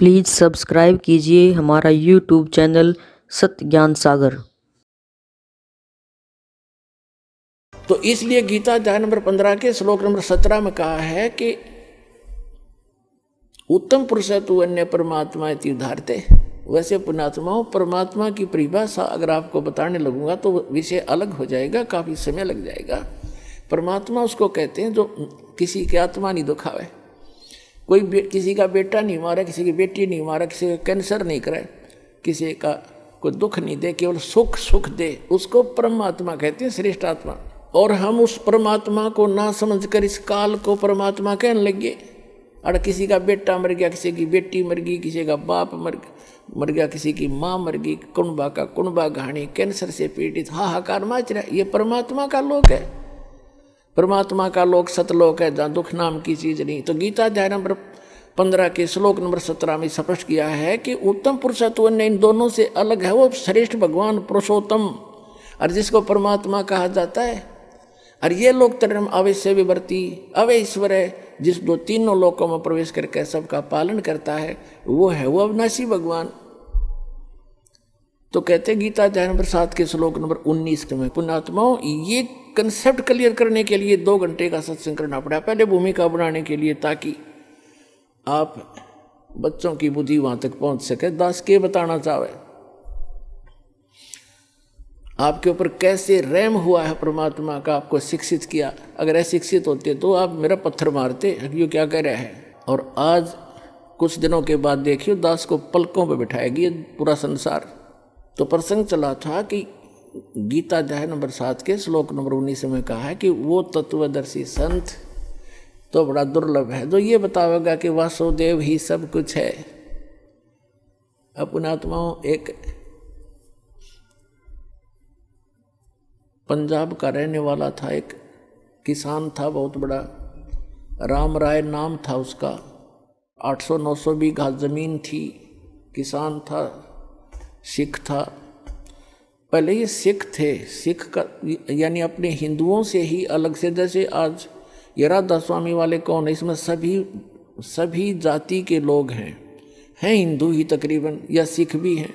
Please subscribe कीजिए हमारा YouTube channel सत्य ज्ञान सागर। तो इसलिए गीता अध्याय नंबर 15 के श्लोक नंबर 17 में कहा है कि उत्तम पुरुष है तू अन्य परमात्मा इति उदाहरते। वैसे पुण्यात्माओं, परमात्मा की परिभाषा अगर आपको बताने लगूंगा तो विषय अलग हो जाएगा, काफी समय लग जाएगा। परमात्मा उसको कहते हैं जो किसी की आत्मा नहीं दुखावे, कोई किसी का बेटा नहीं मारा, किसी की बेटी नहीं मारा, किसी का कैंसर नहीं करे, किसी का कोई दुख नहीं दे, केवल सुख सुख दे, उसको परमात्मा कहते हैं, श्रेष्ठ आत्मा। और हम उस परमात्मा को ना समझकर इस काल को परमात्मा कहने लगे। और किसी का बेटा मर गया, किसी की बेटी मर गई, किसी का बाप मर गया, किसी की माँ मर गई, कुणबा का कुणबा घाणी, कैंसर से पीड़ित हाहाकार मच रहा है। ये परमात्मा का लोक है, परमात्मा का लोक सतलोक है जहाँ दुख नाम की चीज नहीं। तो गीता अध्याय नंबर 15 के श्लोक नंबर 17 में स्पष्ट किया है कि उत्तम पुरुषत्व अन्य इन दोनों से अलग है, वो श्रेष्ठ भगवान पुरुषोत्तम, और जिसको परमात्मा कहा जाता है। और ये लोक धर्म अवश्य विवर्ती अवय ईश्वर है, जिस दो तीनों लोकों में प्रवेश करके सबका पालन करता है, वो है वो अविनाशी भगवान। तो कहते गीता अध्याय नंबर 7 के श्लोक नंबर 19 में, पुण्यात्माओं ये कंसेप्ट क्लियर करने के लिए 2 घंटे का सत्संग करना पड़ा, पहले भूमिका बनाने के लिए, ताकि आप बच्चों की बुद्धि वहां तक पहुंच सके। दास के बताना चाहे आपके ऊपर कैसे रहम हुआ है परमात्मा का, आपको शिक्षित किया। अगर अशिक्षित होते तो आप मेरा पत्थर मारते, ये क्या कह रहा है। और आज कुछ दिनों के बाद देखियो दास को पलकों पर बिठाएगी पूरा संसार। तो प्रसंग चला था कि गीता अध्याय नंबर 7 के श्लोक नंबर 19 में कहा है कि वो तत्वदर्शी संत तो बड़ा दुर्लभ है जो ये बतावेगा कि वासुदेव ही सब कुछ है। अपने आत्माओं, एक पंजाब का रहने वाला था, एक किसान था बहुत बड़ा, राम राय नाम था उसका, 800-900 बीघा जमीन थी, किसान था, सिख था। पहले ये सिख थे, सिख का यानी अपने हिंदुओं से ही अलग से, जैसे आज ये राधा स्वामी वाले कौन है, इसमें सभी जाति के लोग हैं हिंदू ही तकरीबन, या सिख भी हैं।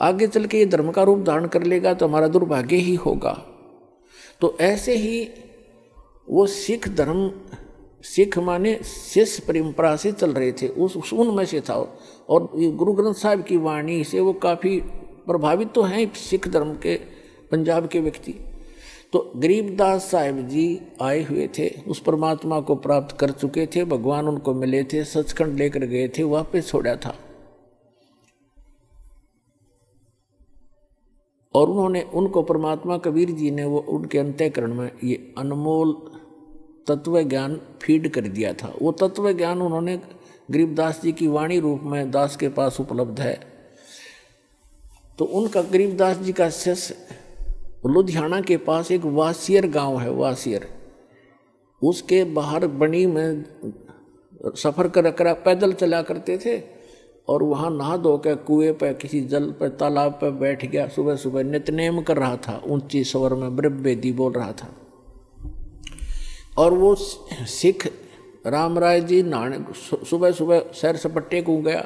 आगे चल के ये धर्म का रूप धारण कर लेगा तो हमारा दुर्भाग्य ही होगा। तो ऐसे ही वो सिख धर्म, सिख माने शिष्य परंपरा से चल रहे थे, उनमें से था। और गुरु ग्रंथ साहिब की वाणी से वो काफ़ी प्रभावित तो हैं सिख धर्म के पंजाब के व्यक्ति। तो गरीबदास साहिब जी आए हुए थे, उस परमात्मा को प्राप्त कर चुके थे, भगवान उनको मिले थे, सचखंड लेकर गए थे, वापस छोड़ा था। और उनको परमात्मा कबीर जी ने वो उनके अंतःकरण में ये अनमोल तत्व ज्ञान फीड कर दिया था। वो तत्व ज्ञान उन्होंने गरीबदास जी की वाणी रूप में दास के पास उपलब्ध है। तो उनका गरीबदास जी का शिष्य लुधियाना के पास एक वासियर गांव है, वासियर, उसके बाहर बनी में सफ़र कर पैदल चला करते थे। और वहाँ नहा धो के कुएं पर, किसी जल पर, तालाब पर बैठ गया, सुबह सुबह नित्यनेम कर रहा था, ऊंची स्वर में ब्रह्मवेदी बोल रहा था। और वो सिख राम राय जी नहाने सुबह सुबह सैर सपट्टे को गया।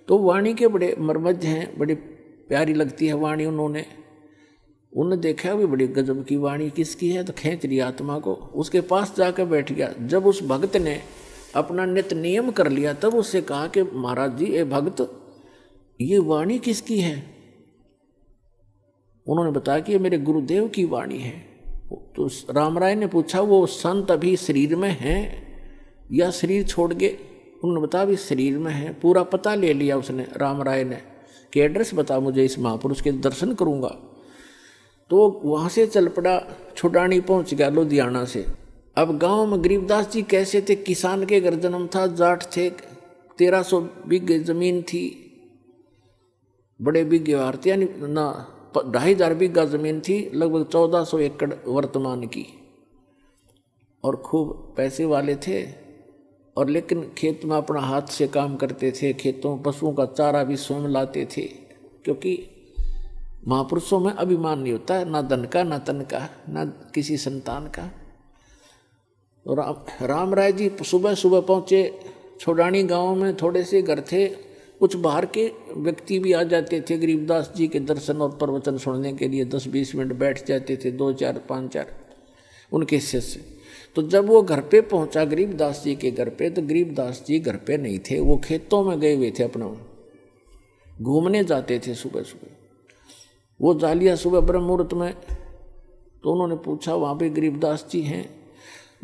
तो वाणी के बड़े मर्मज्ञ हैं, बड़ी प्यारी लगती है वाणी। उन्होंने देखा भी बड़ी गजब की वाणी किसकी है, तो खींच लिया आत्मा को, उसके पास जाकर बैठ गया। जब उस भक्त ने अपना नित्य नियम कर लिया तब उससे कहा कि महाराज जी, ए भक्त, ये वाणी किसकी है। उन्होंने बताया कि ये मेरे गुरुदेव की वाणी है। तो राम राय ने पूछा, वो संत अभी शरीर में हैं या शरीर छोड़ गए। उन्होंने बताया अभी शरीर में है। पूरा पता ले लिया उसने, राम राय ने, कि एड्रेस बता मुझे, इस महापुरुष के दर्शन करूंगा। तो वहाँ से चल पड़ा, छुडानी पहुँच गया लुधियाना से। अब गांव में गरीबदास जी कैसे थे, किसान के घर जन्म था, जाट थे, 1300 बीघे जमीन थी, बड़े बीघे थे, यानी ना 2500 बीघा जमीन थी, लगभग 1400 एकड़ वर्तमान की। और खूब पैसे वाले थे। और लेकिन खेत में अपना हाथ से काम करते थे, खेतों पशुओं का चारा भी स्वयं लाते थे, क्योंकि महापुरुषों में अभिमान नहीं होता, ना धन का, ना तन का, ना किसी संतान का। राम राय जी सुबह सुबह पहुँचे, छोड़ानी गांव में थोड़े से घर थे, कुछ बाहर के व्यक्ति भी आ जाते थे गरीबदास जी के दर्शन और प्रवचन सुनने के लिए, 10-20 मिनट बैठ जाते थे, 2-4, 5-4 उनके शिष्य। तो जब वो घर पे पहुंचा गरीबदास जी के घर पे, तो गरीबदास जी घर पे नहीं थे, वो खेतों में गए हुए थे, अपना घूमने जाते थे सुबह सुबह। वो जालिया सुबह ब्रह्म मुहूर्त में, तो उन्होंने पूछा वहाँ पे गरीबदास जी हैं।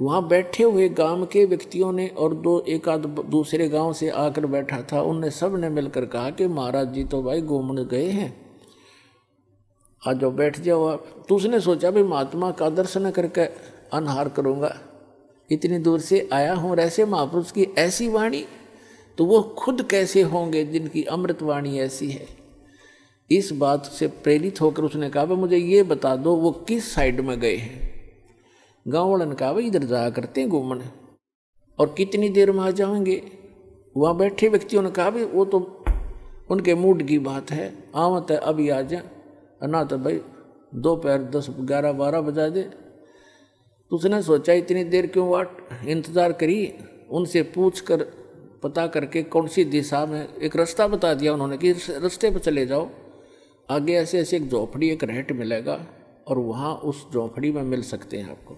वहाँ बैठे हुए गांव के व्यक्तियों ने और एक आध दूसरे गांव से आकर बैठा था, उनने सब ने मिलकर कहा कि महाराज जी तो भाई घूमने गए हैं, आ जाओ बैठ जाओ आप। तो उसने सोचा भाई महात्मा का दर्शन करके अनहार करूँगा, इतनी दूर से आया हूँ, और ऐसे महापुरुष की ऐसी वाणी, तो वो खुद कैसे होंगे जिनकी अमृत वाणी ऐसी है। इस बात से प्रेरित होकर उसने कहा भाई मुझे ये बता दो वो किस साइड में गए हैं। गाँव वालों ने कहा भाई इधर जाया करते हैं घूमने, और कितनी देर में आ जाएंगे। वहाँ बैठे व्यक्तियों ने कहा भाई वो तो उनके मूड की बात है, आवत है अभी आ जाए, ना तो भाई दोपहर 10, 11, 12 बजा दे। तो उसने सोचा इतनी देर क्यों वाट इंतज़ार करी, उनसे पूछ कर पता करके कौन सी दिशा में, एक रास्ता बता दिया उन्होंने कि इस रास्ते पर चले जाओ, आगे ऐसे ऐसे एक झोपड़ी, एक रहट मिलेगा, और वहाँ उस झोपड़ी में मिल सकते हैं आपको।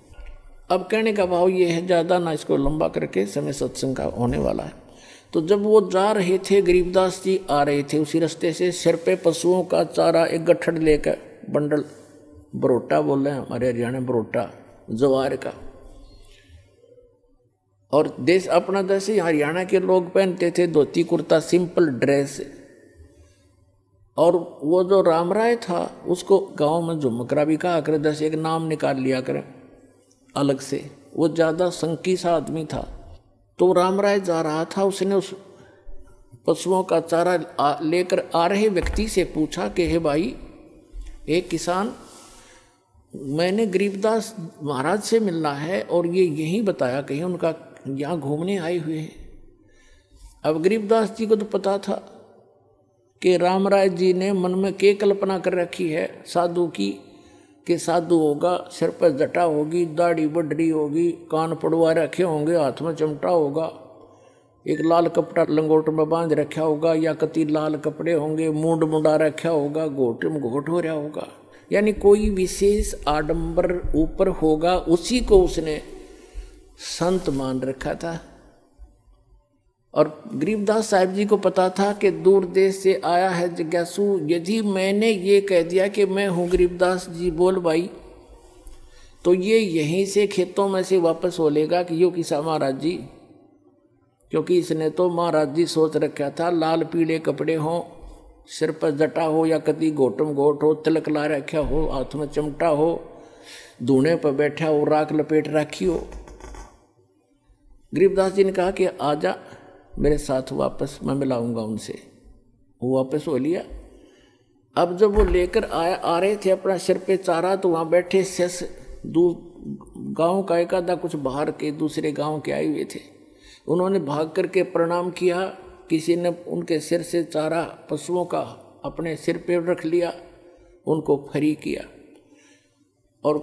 अब कहने का भाव ये है, ज़्यादा ना इसको लंबा करके, समय सत्संग का होने वाला है। तो जब वो जा रहे थे, गरीबदास जी आ रहे थे उसी रास्ते से, सिर पे पशुओं का चारा एक गट्ठड़ लेकर, बंडल, बरोटा बोल रहे हैं हमारे हरियाणा, बरोटा जवार का। और देश अपना जैसे हरियाणा के लोग पहनते थे धोती कुर्ता, सिंपल ड्रेस। और वो जो राम राय था उसको गांव में झुमकरा भी कहा करे, जैसे एक नाम निकाल लिया करे अलग से, वो ज़्यादा संकी सा आदमी था। तो राम राय जा रहा था, उसने उस पशुओं का चारा लेकर आ रहे व्यक्ति से पूछा कि हे भाई, एक किसान, मैंने गरीबदास महाराज से मिलना है और ये यहीं बताया कहीं उनका यहाँ घूमने आए हुए हैं। अब गरीबदास जी को तो पता था कि राम राय जी ने मन में क्या कल्पना कर रखी है साधु की, कि साधु होगा, सिर पर जटा होगी, दाढ़ी बढ़ी होगी, कान पड़वा रखे होंगे, हाथ में चिमटा होगा, एक लाल कपड़ा लंगोट में बांध रखा होगा, या कति लाल कपड़े होंगे, मूंड मुंडा रखा होगा, घोट में घोट हो रहा होगा, यानी कोई विशेष आडंबर ऊपर होगा, उसी को उसने संत मान रखा था। और गरीबदास साहिब जी को पता था कि दूर देश से आया है जिज्ञासु, यदि मैंने ये कह दिया कि मैं हूँ गरीबदास जी बोल भाई, तो ये यहीं से खेतों में से वापस हो लेगा कि यो किसा महाराज जी, क्योंकि इसने तो महाराज जी सोच रखा था लाल पीले कपड़े हों, सिर पर जटा हो, या कभी घोटम घोट हो, तिलक ला रखा हो, हाथ में चिमटा हो, धूने पर बैठा हो, राख लपेट रखी हो। गरीबदास जी ने कहा कि आजा मेरे साथ वापस, मैं मिलाऊंगा उनसे। वो वापस हो लिया। अब जब वो लेकर आ रहे थे अपना सिर पे चारा, तो वहाँ बैठे शेष गांव का एक आधा कुछ बाहर के दूसरे गांव के आए हुए थे। उन्होंने भाग करके प्रणाम किया, किसी ने उनके सिर से चारा पशुओं का अपने सिर पे रख लिया, उनको फ्री किया। और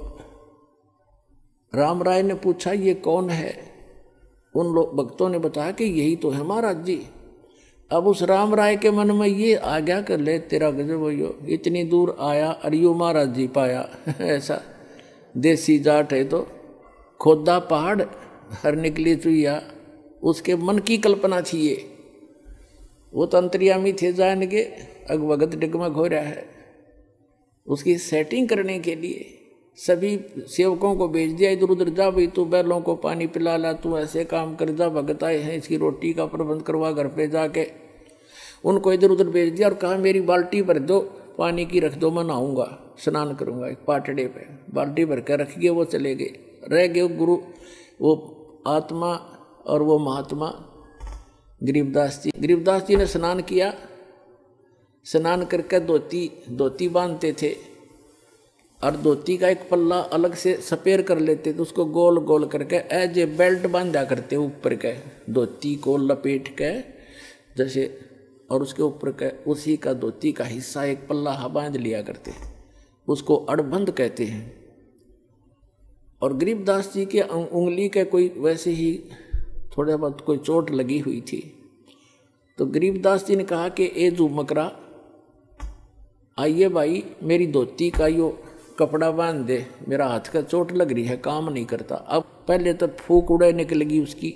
राम राय ने पूछा ये कौन है? उन लोग भक्तों ने बताया कि यही तो है महाराज जी। अब उस राम राय के मन में ये आ गया कर ले तेरा गजब हो, इतनी दूर आया अरियो महाराज जी पाया ऐसा देसी जाट है, तो खोदा पहाड़ हर निकली चुईया, उसके मन की कल्पना थी ये। वो तो अंतर्यामी थे जान के, अगवगत डगमग हो रहा है। उसकी सेटिंग करने के लिए सभी सेवकों को भेज दिया, इधर उधर जा भाई, तू बैलों को पानी पिला ला, तू ऐसे काम कर, जा भगत आए हैं, इसकी रोटी का प्रबंध करवा घर पे जाके। उनको इधर उधर भेज दिया और कहा मेरी बाल्टी भर दो, पानी की रख दो, मैं नहाऊंगा, स्नान करूंगा। एक पाटड़े पे बाल्टी भर कर रख गए, वो चले गए। रह गए गुरु, वो आत्मा और वो महात्मा गरीबदास जी। गरीबदास जी ने स्नान किया, स्नान करके धोती बांधते थे, और धोती का एक पल्ला अलग से सपेर कर लेते थे, उसको गोल गोल करके एज ए बेल्ट बांधा करते ऊपर के, धोती को लपेट के जैसे, और उसके ऊपर के उसी का धोती का हिस्सा एक पल्ला बांध लिया करते, उसको अड़बंद कहते हैं। और गरीबदास जी के उंगली के कोई वैसे ही थोड़ा बहुत कोई चोट लगी हुई थी, तो गरीबदास जी ने कहा कि ए झुमकरा, आइए भाई, मेरी धोती का यो कपड़ा बांध दे, मेरा हाथ का चोट लग रही है, काम नहीं करता। अब पहले तो फूक उड़े निकलेगी उसकी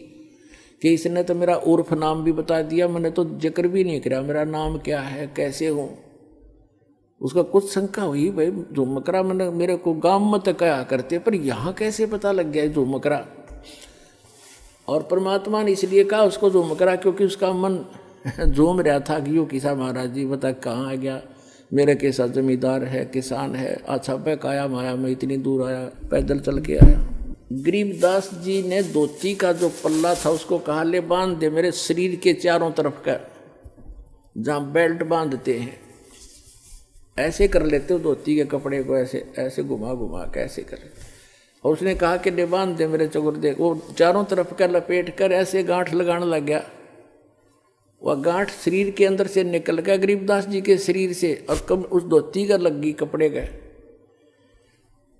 कि इसने तो मेरा उर्फ नाम भी बता दिया, मैंने तो जिक्र भी नहीं किया मेरा नाम क्या है, कैसे हूँ। उसका कुछ शंका हुई, भाई झुमकरा मैंने मेरे को गांव में तो कहा करते, पर यहाँ कैसे पता लग गया झुमकरा। और परमात्मा ने इसलिए कहा उसको झुमकरा क्योंकि उसका मन झूम रहा था कि यो किसा महाराज जी बता कहाँ आ गया, मेरे कैसा जमींदार है, किसान है, अच्छा बैक आया माया में, इतनी दूर आया, पैदल चल के आया। गरीबदास जी ने धोती का जो पल्ला था उसको कहा ले बांध दे मेरे शरीर के चारों तरफ का, जहाँ बेल्ट बांधते हैं ऐसे कर लेते हो धोती के कपड़े को, ऐसे ऐसे घुमा घुमा के ऐसे कर। और उसने कहा कि ले बांध दे मेरे चगुर्दे को, चारों तरफ का लपेट कर ऐसे गांठ लगाने लग गया। वह गांठ शरीर के अंदर से निकल गया गरीबदास जी के शरीर से, और कब उस धोती का लग गई कपड़े का।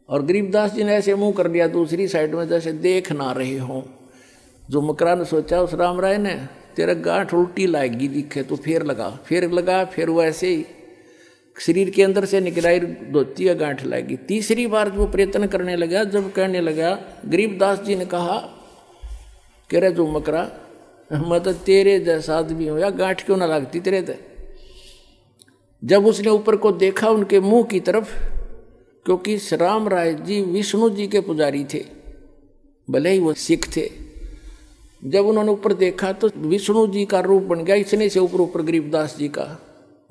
और गरीबदास जी ने ऐसे मुंह कर लिया दूसरी साइड में जैसे देख ना रहे हों। झुमकरा ने सोचा उस राम राय ने, तेरा गांठ उल्टी लाएगी दिखे तो फिर लगा, फिर वो ऐसे ही शरीर के अंदर से निकलाई धोती का गांठ लाएगी। तीसरी बार वो प्रयत्न करने लगा, जब कहने लगा गरीबदास जी ने कहा कि रे झुमकरा, मैं तो तेरे जैसा आदमी हूँ या गांठ क्यों ना लगती तेरे ते। जब उसने ऊपर को देखा उनके मुंह की तरफ, क्योंकि राम राय जी विष्णु जी के पुजारी थे, भले ही वो सिख थे। जब उन्होंने ऊपर देखा तो विष्णु जी का रूप बन गया, इतने से ऊपर ऊपर गरीबदास जी का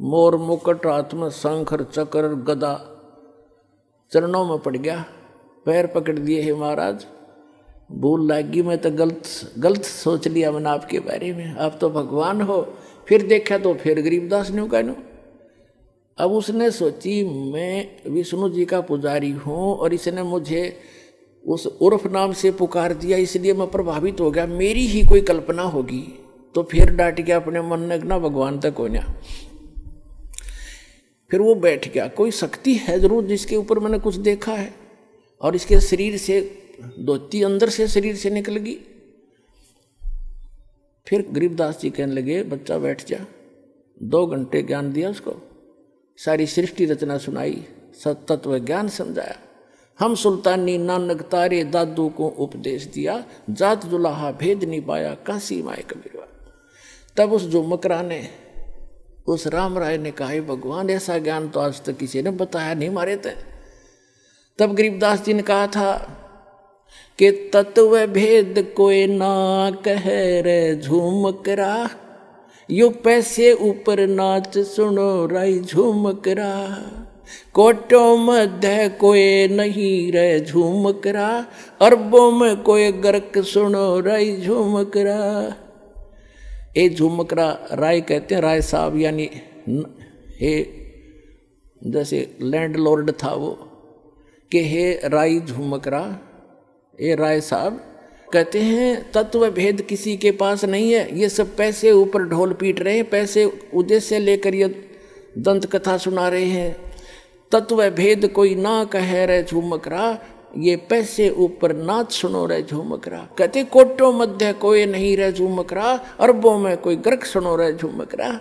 मोर मुकुट, हाथ में शंखर चक्र गदा, चरणों में पड़ गया, पैर पकड़ दिए, हे महाराज भूल लागी, मैं तो गलत सोच लिया मैंने आपके बारे में, आप तो भगवान हो। फिर देखा तो फिर गरीबदास ने कहना, अब उसने सोची मैं विष्णु जी का पुजारी हूँ और इसने मुझे उस उर्फ नाम से पुकार दिया, इसलिए मैं प्रभावित हो गया, मेरी ही कोई कल्पना होगी। तो फिर डांट गया अपने मन ने, ना भगवान तक हो ना। फिर वो बैठ गया, कोई शक्ति है जरूर जिसके ऊपर मैंने कुछ देखा है, और इसके शरीर से धोती अंदर से शरीर से निकल गई। फिर गरीबदास जी कहने लगे, बच्चा बैठ जा। 2 घंटे ज्ञान दिया उसको, सारी सृष्टि रचना सुनाई, तत्व ज्ञान समझाया। हम सुल्तानी नानक तारे दादू को उपदेश दिया, जात जुलाहा भेद नहीं पाया, काशी माए कबीरवा। तब उस झुमकरा ने, उस राम राय ने कहा, भगवान ऐसा ज्ञान तो आज तक किसी ने बताया नहीं मारे थे। तब गरीबदास जी ने कहा था कि तत्व भेद कोई ना कह रे झुमकरा, यो पैसे ऊपर नाच सुनो राई झुमकरा, कोटों मध्य कोई नहीं रे झुमकरा, अरबों में कोई गर्क सुनो राई झुमकरा। ये झुमकरा राय कहते हैं, राय साहब यानी हे जैसे लैंडलॉर्ड था वो, कि हे राय झुमकरा, ये राय साहब कहते हैं तत्व भेद किसी के पास नहीं है, ये सब पैसे ऊपर ढोल पीट रहे हैं, पैसे उद्देश्य लेकर ये दंत कथा सुना रहे हैं। तत्व भेद कोई ना कह रहे झुमकरा, ये पैसे ऊपर नाच सुनो रे झुमकरा। कहते कोटों मध्य कोई नहीं रे झुमकरा, अरबों में कोई गर्क सुनो रे झुमकरा।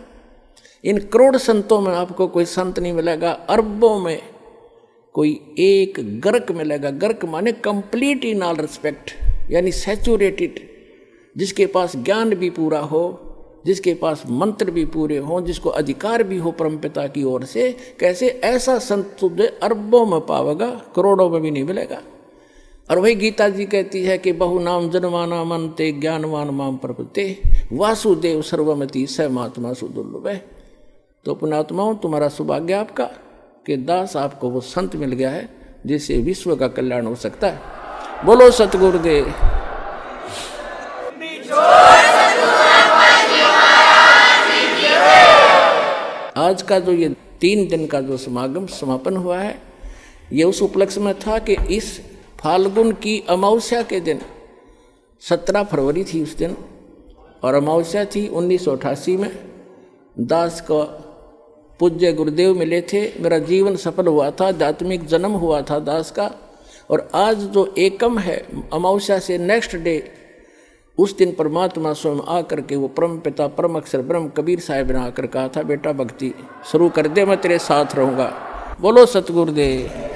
इन करोड़ संतों में आपको कोई संत नहीं मिलेगा, अरबों में कोई एक गर्क मिलेगा। गर्क माने कंप्लीट इन ऑल रिस्पेक्ट, यानी सैचुरेटेड, जिसके पास ज्ञान भी पूरा हो, जिसके पास मंत्र भी पूरे हों, जिसको अधिकार भी हो परमपिता की ओर से। कैसे ऐसा संत तुझे अरबों में पावेगा, करोड़ों में भी नहीं मिलेगा। और वही गीता जी कहती है कि बहु नाम जनमाना मनते ज्ञानवान माम प्रपते, वासुदेव सर्वमति स महात्मा सुदुर्लभ है। तो पुण्यात्माओं, तुम्हारा सौभाग्य आपका कि दास आपको वो संत मिल गया है जिससे विश्व का कल्याण हो सकता है। बोलो सतगुरुदेव। आज का जो ये 3 दिन का जो समागम समापन हुआ है, ये उस उपलक्ष्य में था कि इस फाल्गुन की अमावस्या के दिन 17 फरवरी थी उस दिन, और अमावस्या थी 1988 में। दास का पूज्य गुरुदेव मिले थे, मेरा जीवन सफल हुआ था, आध्यात्मिक जन्म हुआ था दास का। और आज जो एकम है, अमावस्या से नेक्स्ट डे उस दिन परमात्मा स्वयं आकर के वो परम पिता परम अक्षर ब्रह्म कबीर साहब ने आकर कहा था, बेटा भक्ति शुरू कर दे, मैं तेरे साथ रहूँगा। बोलो सतगुरुदेव।